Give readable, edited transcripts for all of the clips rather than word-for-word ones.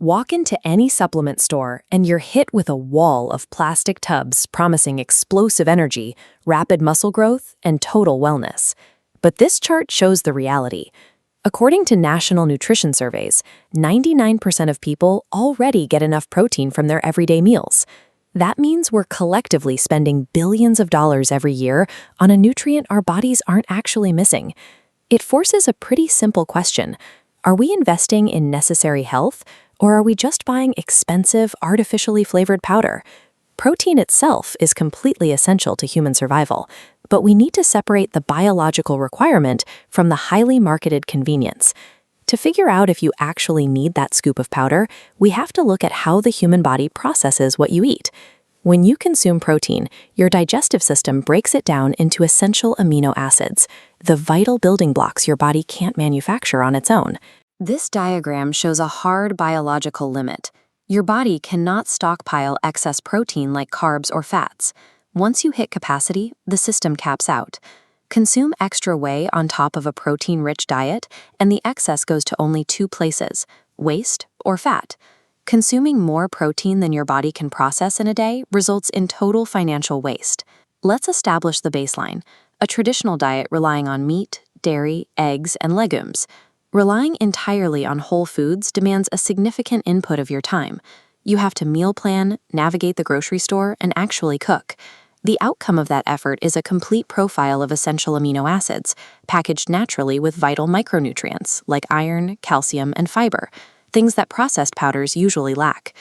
Walk into any supplement store and you're hit with a wall of plastic tubs promising explosive energy, rapid muscle growth, and total wellness. But this chart shows the reality. According to national nutrition surveys, 99% of people already get enough protein from their everyday meals. That means we're collectively spending billions of dollars every year on a nutrient our bodies aren't actually missing. It forces a pretty simple question. Are we investing in necessary health, or are we just buying expensive, artificially flavored powder? Protein itself is completely essential to human survival, but we need to separate the biological requirement from the highly marketed convenience. To figure out if you actually need that scoop of powder, we have to look at how the human body processes what you eat. When you consume protein, your digestive system breaks it down into essential amino acids, the vital building blocks your body can't manufacture on its own. This diagram shows a hard biological limit. Your body cannot stockpile excess protein like carbs or fats. Once you hit capacity, the system caps out. Consume extra whey on top of a protein-rich diet, and the excess goes to only two places: waste or fat. Consuming more protein than your body can process in a day results in total financial waste. Let's establish the baseline: a traditional diet relying on meat, dairy, eggs, and legumes. Relying entirely on whole foods demands a significant input of your time. You have to meal plan, navigate the grocery store, and actually cook. The outcome of that effort is a complete profile of essential amino acids, packaged naturally with vital micronutrients like iron, calcium, and fiber, things that processed powders usually lack.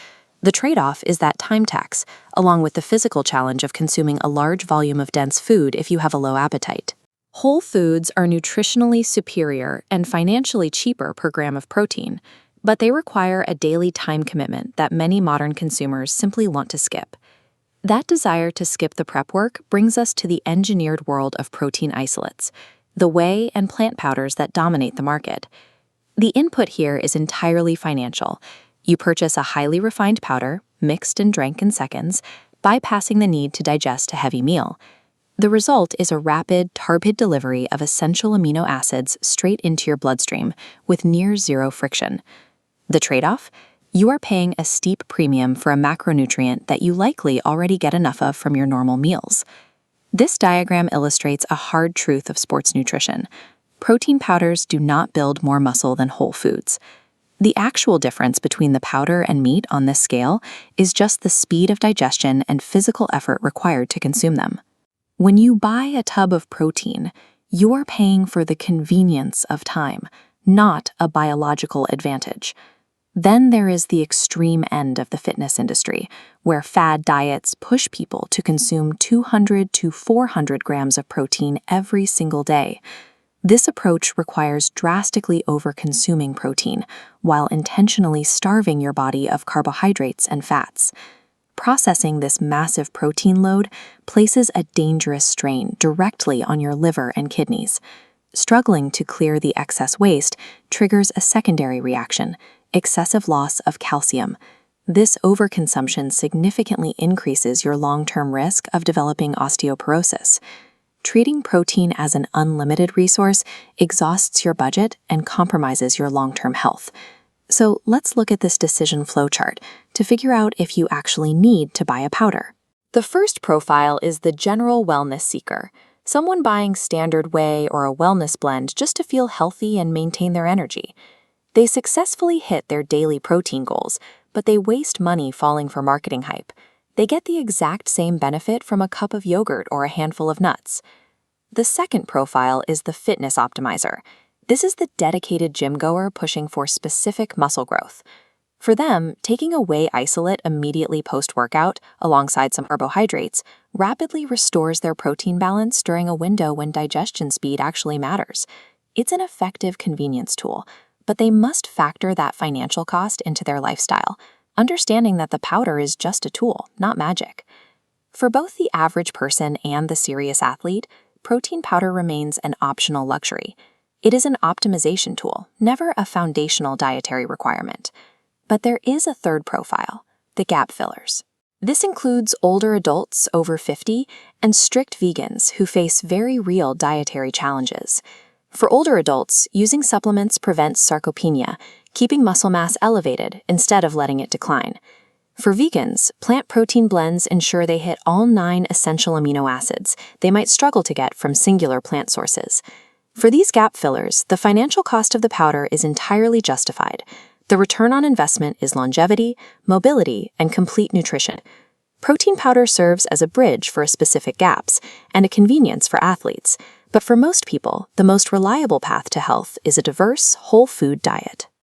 The trade-off is that time tax, along with the physical challenge of consuming a large volume of dense food if you have a low appetite. Whole foods are nutritionally superior and financially cheaper per gram of protein, but they require a daily time commitment that many modern consumers simply want to skip. That desire to skip the prep work brings us to the engineered world of protein isolates, the whey and plant powders that dominate the market. The input here is entirely financial. You purchase a highly refined powder, mixed and drank in seconds, bypassing the need to digest a heavy meal. The result is a rapid, targeted delivery of essential amino acids straight into your bloodstream with near zero friction. The trade-off? You are paying a steep premium for a macronutrient that you likely already get enough of from your normal meals. This diagram illustrates a hard truth of sports nutrition. Protein powders do not build more muscle than whole foods. The actual difference between the powder and meat on this scale is just the speed of digestion and physical effort required to consume them. When you buy a tub of protein, you are paying for the convenience of time, not a biological advantage. Then there is the extreme end of the fitness industry, where fad diets push people to consume 200 to 400 grams of protein every single day. This approach requires drastically over-consuming protein while intentionally starving your body of carbohydrates and fats. Processing this massive protein load places a dangerous strain directly on your liver and kidneys. Struggling to clear the excess waste triggers a secondary reaction: excessive loss of calcium. This overconsumption significantly increases your long-term risk of developing osteoporosis. Treating protein as an unlimited resource exhausts your budget and compromises your long-term health. So let's look at this decision flowchart to figure out if you actually need to buy a powder. The first profile is the general wellness seeker, someone buying standard whey or a wellness blend just to feel healthy and maintain their energy. They successfully hit their daily protein goals, but they waste money falling for marketing hype. They get the exact same benefit from a cup of yogurt or a handful of nuts. The second profile is the fitness optimizer. This is the dedicated gym goer pushing for specific muscle growth. For them, taking a whey isolate immediately post-workout, alongside some carbohydrates, rapidly restores their protein balance during a window when digestion speed actually matters. It's an effective convenience tool, but they must factor that financial cost into their lifestyle, understanding that the powder is just a tool, not magic. For both the average person and the serious athlete, protein powder remains an optional luxury. It is an optimization tool, never a foundational dietary requirement. But there is a third profile, the gap fillers. This includes older adults over 50 and strict vegans who face very real dietary challenges. For older adults, using supplements prevents sarcopenia, keeping muscle mass elevated instead of letting it decline. For vegans, plant protein blends ensure they hit all 9 essential amino acids they might struggle to get from singular plant sources. For these gap fillers, the financial cost of the powder is entirely justified. The return on investment is longevity, mobility, and complete nutrition. Protein powder serves as a bridge for specific gaps and a convenience for athletes. But for most people, the most reliable path to health is a diverse, whole food diet.